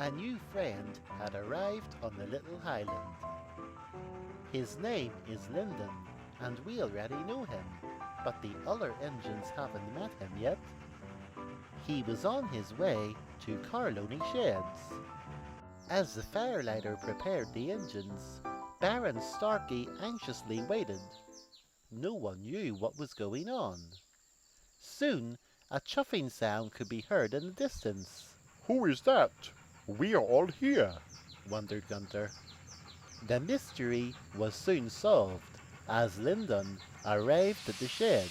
A new friend had arrived on the little Highland. His name is Lyndon, and we already know him, but the other engines haven't met him yet. He was on his way to Carloney Sheds. As the firelighter prepared the engines, Baron Starkey anxiously waited. No one knew what was going on. Soon, a chuffing sound could be heard in the distance. "Who is that? We are all here," wondered Gunther. The mystery was soon solved as Lyndon arrived at the sheds.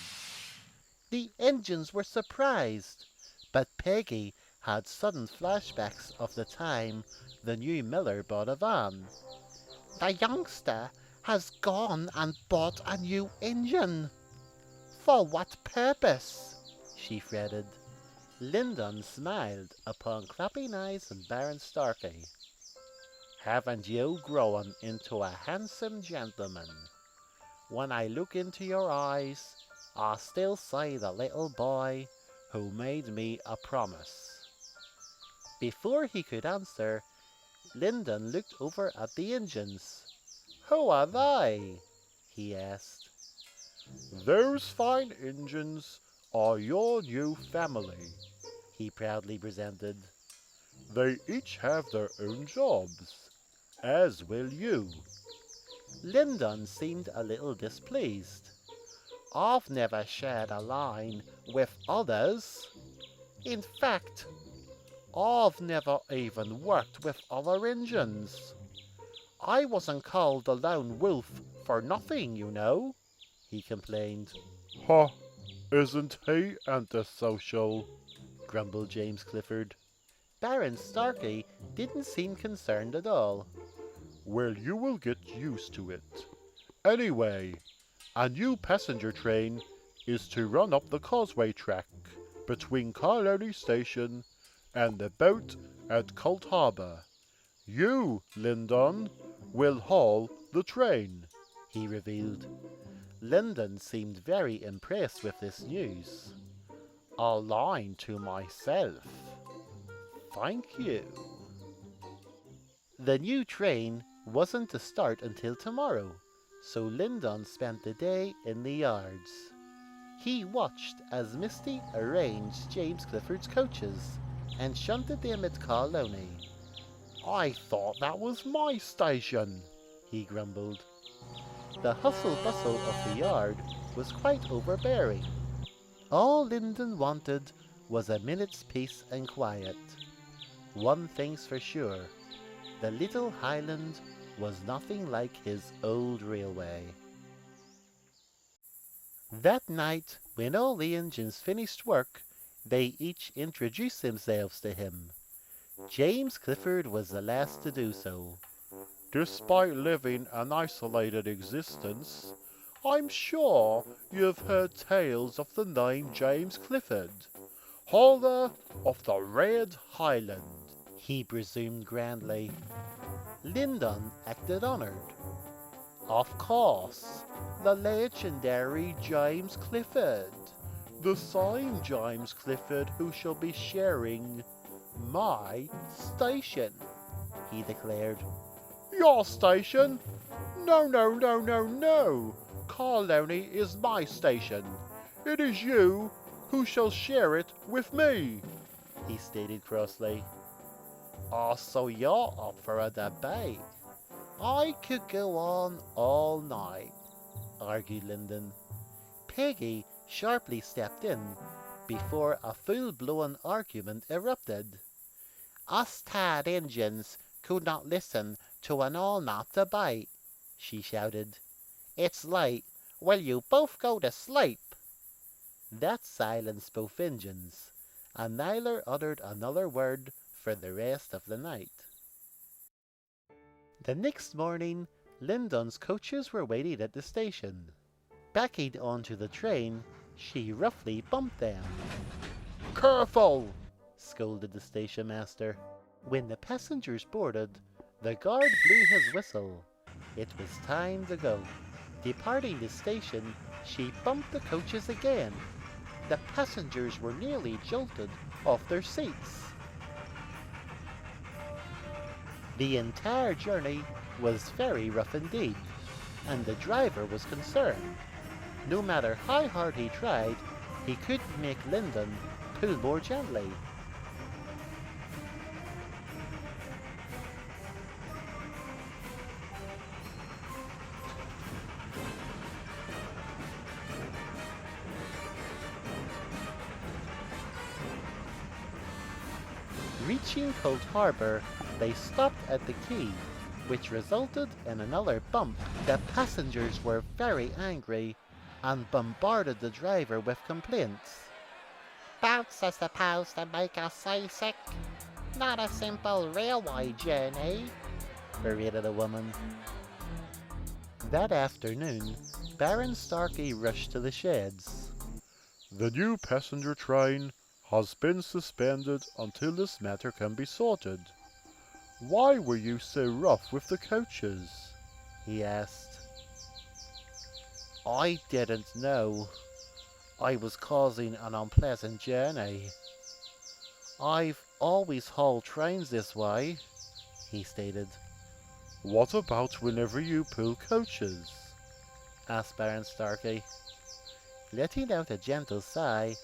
The engines were surprised, but Peggy had sudden flashbacks of the time the new miller bought a van. "The youngster has gone and bought a new engine. For what purpose?" she fretted. Lyndon smiled upon clapping eyes and Baron Starkey. "Haven't you grown into a handsome gentleman? When I look into your eyes, I still see the little boy who made me a promise." Before he could answer, Lyndon looked over at the engines. "Who are they?" he asked. "Those fine engines are your new family," he proudly presented. "They each have their own jobs, as will you." Lyndon seemed a little displeased. "I've never shared a line with others. In fact, I've never even worked with other engines. I wasn't called the lone wolf for nothing, you know," he complained. "Ha! Isn't he antisocial?" grumbled James Clifford. Baron Starkey didn't seem concerned at all. "Well, you will get used to it. Anyway, a new passenger train is to run up the causeway track between Carloney Station and the boat at Cold Harbour. You, Lyndon, will haul the train," he revealed. Lyndon seemed very impressed with this news. "A line to myself. Thank you." The new train wasn't to start until tomorrow, so Lyndon spent the day in the yards. He watched as Misty arranged James Clifford's coaches and shunted them at Carloney. "I thought that was my station," he grumbled. The hustle-bustle of the yard was quite overbearing. All Lyndon wanted was a minute's peace and quiet. One thing's for sure, the little Highland was nothing like his old railway. That night, when all the engines finished work, they each introduced themselves to him. James Clifford was the last to do so. "Despite living an isolated existence, I'm sure you've heard tales of the name James Clifford, holder of the Red Highland," he presumed grandly. Lyndon acted honored. "Of course, the legendary James Clifford." "The same James Clifford who shall be sharing my station," he declared. "Your station? No, no, no, no, no! Carloney is my station. It is you who shall share it with me," he stated crossly. "Oh, so you're up for a debate? I could go on all night," argued Lyndon. Peggy sharply stepped in before a full-blown argument erupted. "Us tired engines could not listen to an all-night debate," she shouted. "It's late. Will you both go to sleep?" That silenced both engines, and neither uttered another word for the rest of the night. The next morning, Lyndon's coaches were waiting at the station. Backing onto the train, she roughly bumped them. "Careful!" scolded the station master. When the passengers boarded, the guard blew his whistle. It was time to go. Departing the station, she bumped the coaches again. The passengers were nearly jolted off their seats. The entire journey was very rough indeed, and the driver was concerned. No matter how hard he tried, he couldn't make Lyndon pull more gently. Reaching Cold Harbor, they stopped at the quay, which resulted in another bump. The passengers were very angry and bombarded the driver with complaints. Boats are supposed to make us seasick, not a simple railway journey, berated a woman. That afternoon, Baron Starkey rushed to the sheds. The new passenger train has been suspended until this matter can be sorted. Why were you so rough with the coaches? He asked. I didn't know. I was causing an unpleasant journey. I've always hauled trains this way, he stated. What about whenever you pull coaches? Asked Baron Starkey. Letting out a gentle sigh,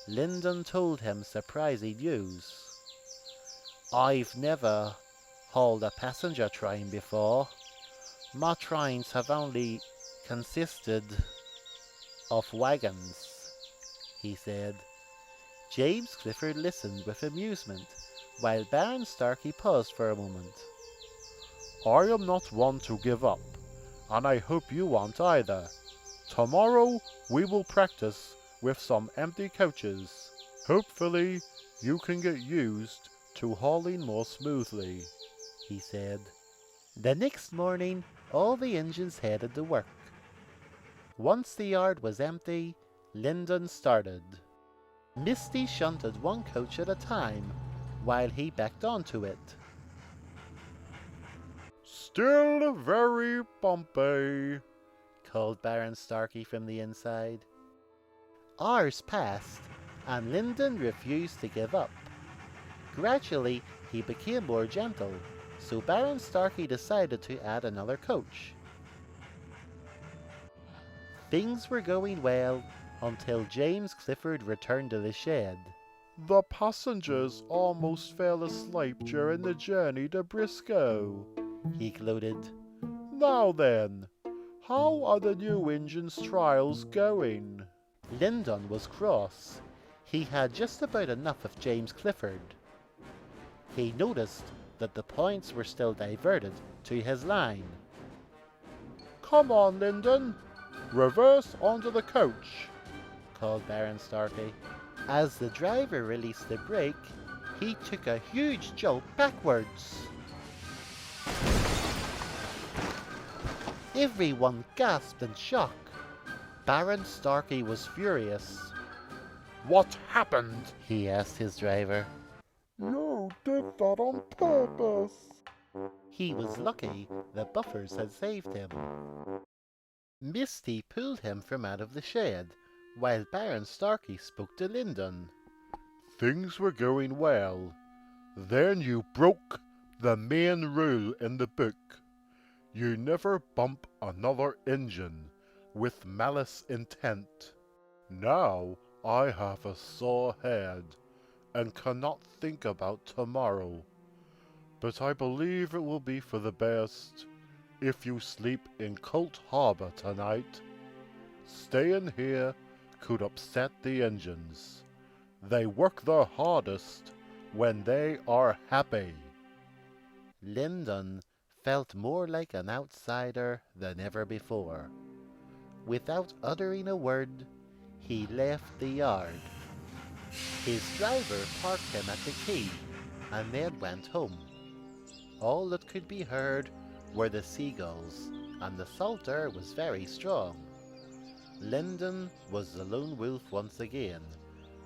Lyndon told him surprising news. I've never hauled a passenger train before. My trains have only consisted of wagons, he said. James Clifford listened with amusement, while Baron Starkey paused for a moment. I am not one to give up, and I hope you won't either. Tomorrow we will practice with some empty coaches. Hopefully you can get used to hauling more smoothly, he said. The next morning, all the engines headed to work. Once the yard was empty, Lyndon started. Misty shunted one coach at a time, while he backed onto it. Still very bumpy, called Baron Starkey from the inside. Hours passed, and Lyndon refused to give up. Gradually, he became more gentle, so Baron Starkey decided to add another coach. Things were going well until James Clifford returned to the shed. The passengers almost fell asleep during the journey to Briscoe, he gloated. Now then, how are the new engine's trials going? Lyndon was cross. He had just about enough of James Clifford. He noticed that the points were still diverted to his line. Come on, Lyndon, reverse onto the coach, called Baron Starkey. As the driver released the brake, he took a huge jolt backwards. Everyone gasped in shock. Baron Starkey was furious. What happened? He asked his driver. You did that on purpose. He was lucky the buffers had saved him. Misty pulled him from out of the shed, while Baron Starkey spoke to Lyndon. Things were going well. Then you broke the main rule in the book. You never bump another engine with malice intent. Now I have a sore head and cannot think about tomorrow, but I believe it will be for the best if you sleep in Cold Harbor tonight. Staying here could upset the engines. They work their hardest when they are happy. Lyndon felt more like an outsider than ever before. Without uttering a word, he left the yard. His driver parked him at the quay and then went home. All that could be heard were the seagulls, and the salt air was very strong. Lyndon was the lone wolf once again,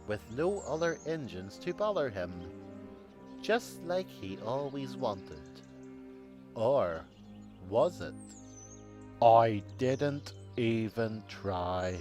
with no other engines to bother him, just like he always wanted. Or was it? I didn't even try.